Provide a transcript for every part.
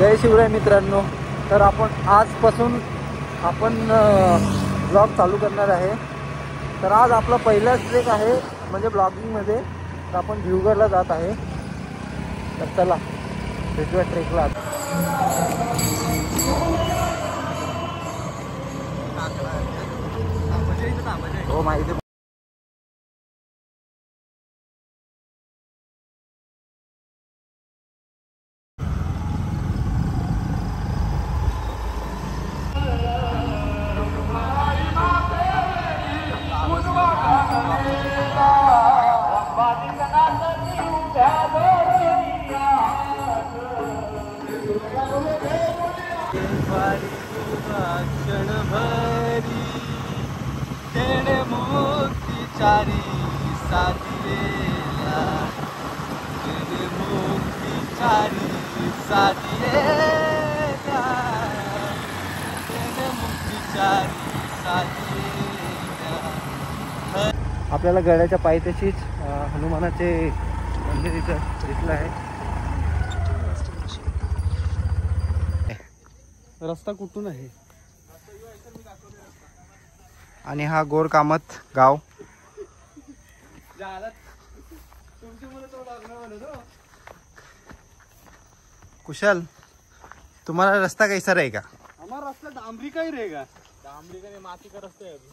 जय शिवराय मित्रांनो. तर आजपासून आपण ब्लॉग चालू करणार आहे. तर आज आपला पहिलाच ट्रेक आहे म्हणजे ब्लॉगिंगमध्ये. तर आपण भिवगडला जात आहे. तर चला भेटूया ट्रेकला. हो माहिती. क्षणभरी तेणे मुक्तीचारी साधीला, तेणे मुक्तीचारी साधीला, तेणे मुक्तीचारी साधीला. आपल्याला गडाच्या पायथ्याशीच हनुमानाचे मंदिर इथं दिसलं आहे. रस्ता कुठून आहे आणि हा गोरकामत गाव. कुशल, तुम्हाला रास्ता कैसा रहेगा? हमारा रास्ता डामरी का ही रहेगा. डामरी का नहीं, माटी का रास्ता है अभी.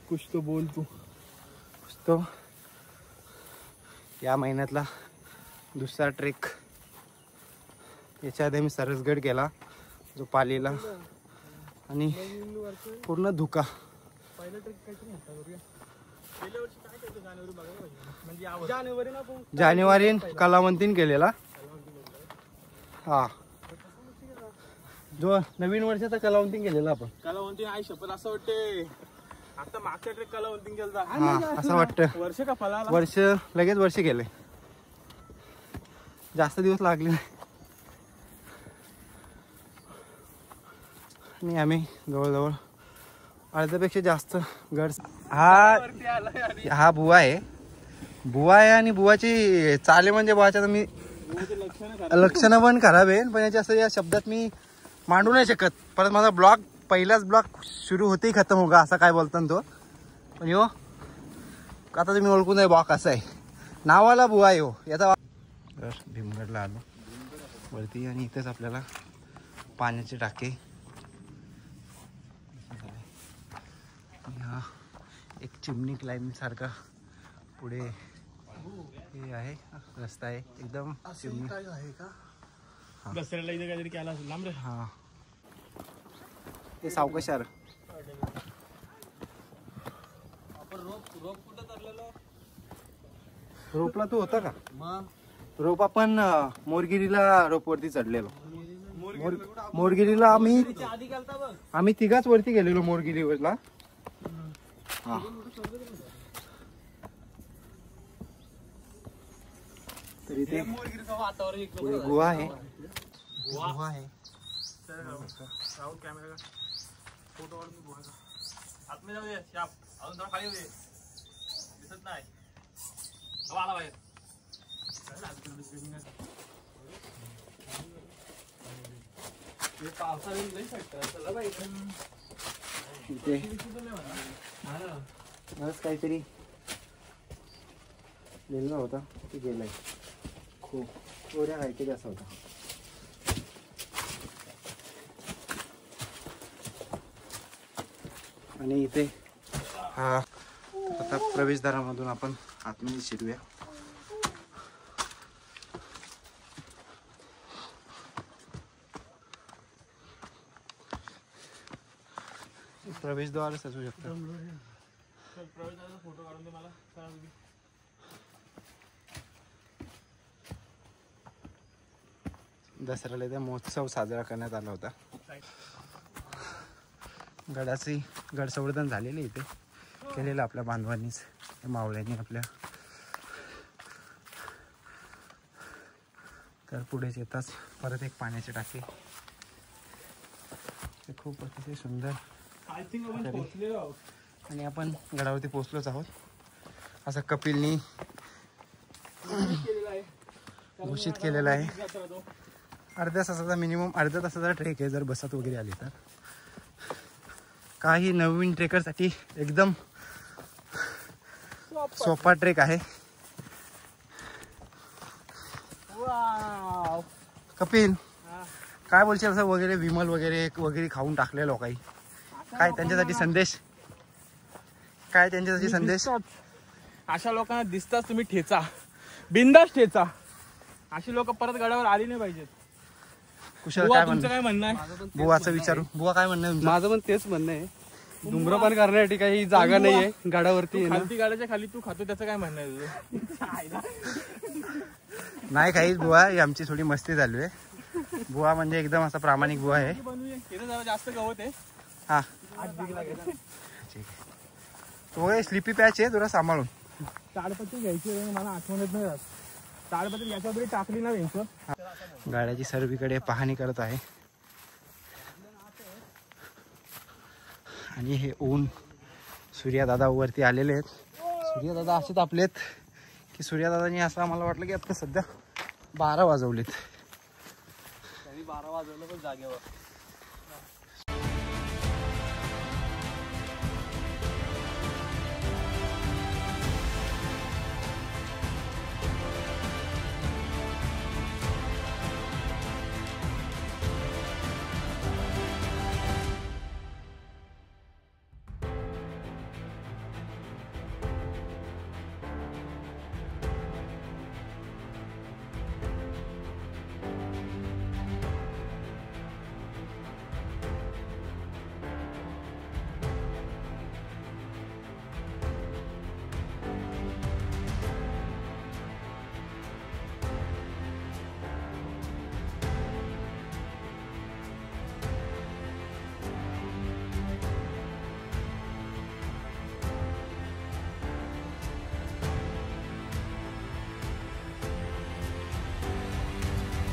कुछ तो बोल तू. कुछ तो या महिन्यातला दुसरा ट्रेक. याच्या आधी मी सरसगड केला जो पालीला आणि पूर्ण धुका. जानेवारी कलावंतीन केलेला. हा जो नवीन वर्षाचा कलावंतीन केलेला आपण. कलावंती आहे शपथ असं वाटते. आता मागच्या ट्रेक कलावंतीन केलता. हा असं वाटतं. वर्ष का फळाला वर्ष लगेच वर्ष गेले. जास्त दिवस लागले नाही. आणि आम्ही जवळजवळ अर्ध्यापेक्षा जास्त गड. हा बुवा आहे. बुवा आहे आणि बुवाची चाले म्हणजे बुवाच्या मी लक्षणं पण खराब आहे. पण याच्या असं या शब्दात मी मांडू नाही शकत. परत माझा ब्लॉग पहिलाच ब्लॉग सुरू होतेही खतम होगा असा काय बोलता तो. पण हो आता तुम्ही ओळखून नाही बॉक असं आहे. नावाला बुवा आहे हो याचा. भीमगडला आलो वरती आणि इथेच आपल्याला पाण्याचे टाके. हा एक चिमणी क्लाइंब सारखा पुढे हे आहे रस्ता आहे एकदम चिमणी आहे का. दसऱ्याला इथे काहीतरी केला असेल लांब रे. हा ते सावकाशार. रोपला तू होता का? रोप आपण मोरगिरीला रोपवरती चढलेलो. मोरगिरीला आम्ही तिघाच वरती गेलेलो मोरगिरीवरला. हा तरी ते गुहा आहे. गुहा आहे. कॅमेरा फोटो आतमध्ये जाऊ दे. शाप अजून थोडा खाली होते दिसत नाही. आला बाहेर. इथे बस काहीतरी लिहिलं होता ते गेलंय. खूप कोऱ्या काहीतरी असं होता. आणि इथे हा आता प्रवेशद्वारामधून आपण आतमध्ये शिरूया. प्रवेशद्वारच असू शकतं. फोटो काढून दे मला. दसऱ्याला इथे महोत्सव साजरा करण्यात आला होता. गड संवर्धन झालेले इथे केलेलं आपल्या बांधवांनीच, मावळ्यांनी आपल्या. तर पुढेच येताच परत एक पाण्याचे टाके. ते खूप अतिशय सुंदर. आणि आपण गडावरती पोहोचलोच आहोत. असं कपिलनी घोषित केलेला आहे. अर्ध्या तासाचा मिनिमम अर्ध्या तासाचा ट्रेक आहे जर बसत वगैरे आली तर. काही नवीन ट्रेकरसाठी एकदम सोपा ट्रेक आहे. कपिल काय बोलशील असं वगैरे विमल वगैरे खाऊन टाकले लोकांनी, काय त्यांच्यासाठी संदेश, काय त्यांच्यासाठी संदेश? अशा लोकांना दिसताच तुम्ही ठेचा, बिंदास ठेचा. अशी लोक परत गडावर आली नाही पाहिजेत. कुशल काय म्हणणं आहे? बुवाचं विचारू. बुवा काय म्हणणं आहे? माझं पण तेच म्हणणं आहे. धूम्रपान करण्यासाठी काही जागा नाहीये गडावरती. खालती गाड्याच्या खाली तू खातो त्याचं काय म्हणणं आहे तुझं? नाही काहीच बुवा, ही आमची थोडी मस्ती चालू आहे. बुवा म्हणजे एकदम असा प्रामाणिक बुवा आहे. जास्त गवत आहे. हा तो स्लिपी पॅच आहे, तुला सांभाळून. ताडपत्री घ्यायची मला आठवण येत नाही. ताडपत्री याच्यावर टाकली ना घ्यायचं. गाड्याची सर्वीकडे पाहणी करत आहे. आणि हे ऊन सूर्यदादा वरती आलेले आहेत. सूर्यदादा असेच आपलेत की सूर्यदादानी असं आम्हाला वाटलं की आता सध्या 12 वाजवलेत. 12 वाजवलं पण जागेवर.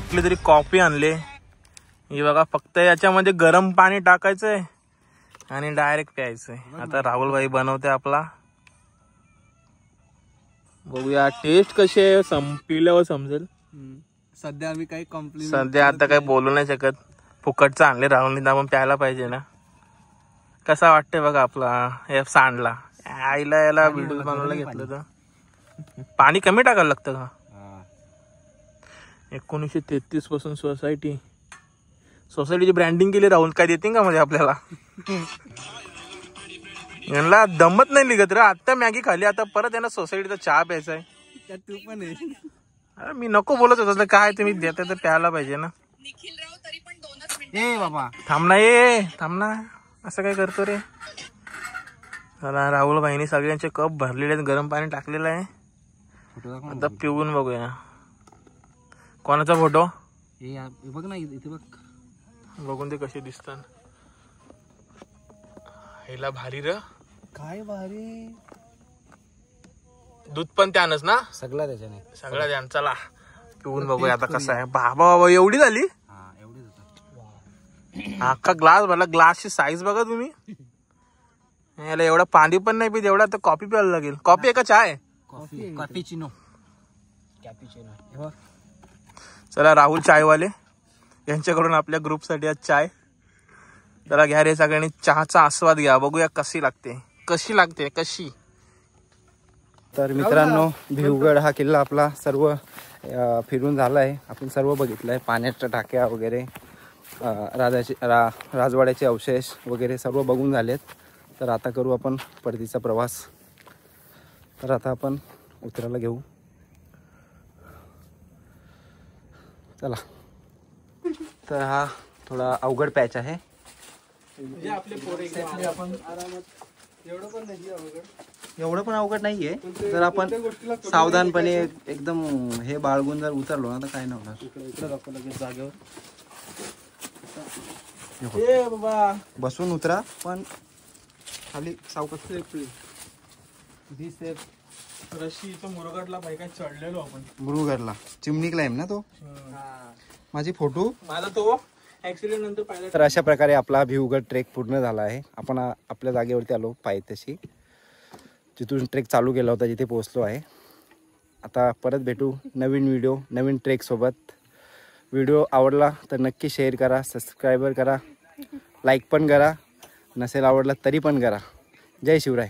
कुठली तरी कॉफी आणले. ही बघा, फक्त याच्यामध्ये गरम पाणी टाकायचंय आणि डायरेक्ट प्यायचंय. आता राहुल भाई बनवते आपला. बघूया टेस्ट कशी आहे, पिल्यावर समजेल. सध्या आम्ही काही कॉम्प्लिमेंट, सध्या आता काही बोलू नाही शकत. फुकटचं आणले राहुलने, आपण प्यायला पाहिजे ना. कसा वाटतंय बघा आपला हे सांडला. आईला याला व्हिडिओ बनवायला घेतलं तर पाणी कमी टाकायला लागतं का? 1933 पासून सोसायटीची ब्रँडिंग केली. राहुल काय देतील का म्हणजे आपल्याला? यांना दमत नाही निघत रे. आता मॅगी खाली, आता परत यांना सोसायटीचा चहा प्यायचा आहे. तू पण आहे. अरे मी नको बोलत होतो, काय तुम्ही देता तर प्यायला पाहिजे ना. ए बाबा थांब ना, असं काय करतो रे. चला, राहुल भाईनी सगळ्यांचे कप भरलेले आहेत, गरम पाणी टाकलेलं आहे. आता पिऊन बघूया. कोणाचा फोटो? बघ ना इथे बघ, बघून ते कसे दिसतात. हेला भारी र, काय भारी. दूध पण त्यानच ना, सगळा त्याच्याने, सगळा त्यान. चला पिऊन बघूया आता कसं आहे. बाबा एवढी झाली, अख्खा ग्लास भरला. ग्लासची साईज बघा तुम्ही. याला एवढा पाणी पण नाही पित, एवढा तर कॉफी प्यायला लागेल. कॉफी आहे का चाय? कॅपिचिनो. चला राहुल चायवाले यांच्याकडून आपल्या ग्रुपसाठी आज चाय. चला घ्या रे सगळ्यांनी, चहाचा आस्वाद घ्या. बघूया कशी लागते. तर मित्रांनो, भिवगड हा किल्ला आपला सर्व फिरून झाला आहे. आपण सर्व बघितलं आहे. पाण्याच्या टाक्या वगैरे, राजवाड्याचे अवशेष वगैरे सर्व बघून झालेत. तर आता करू आपण परतीचा प्रवास. तर आता आपण उतरायला घेऊ. चला. तर हा थोडा अवघड पॅच आहे. एवढं पण अवघड नाहीये. जर आपण सावधानपणे एकदम हे बाळगून जर उतरलो ना तर काय नाही होणार. जागेवर बसून उतरा, पण खाली सावकाश. रशी तो मुरगडला बाई काय चढलेलो आपण. मुरुगडला चिमणी क्लाइम ना तो. माझी फोटो माझा तो ऍक्सिडेंट नंतर पाहिला. तर अशा प्रकारे आपला भिवगड ट्रेक पूर्ण झाला आहे. आपण आपल्या जागेवरती आलो पायथ्याशी, जिथून ट्रेक चालू केला होता, जिथे पोहोचलो आहे. आता परत भेटू नवीन व्हिडिओ नवीन ट्रेकसोबत. व्हिडिओ आवडला तर नक्की शेअर करा, सबस्क्राईबर करा, लाईक पण करा, नसेल आवडला तरी पण करा. जय शिवराय.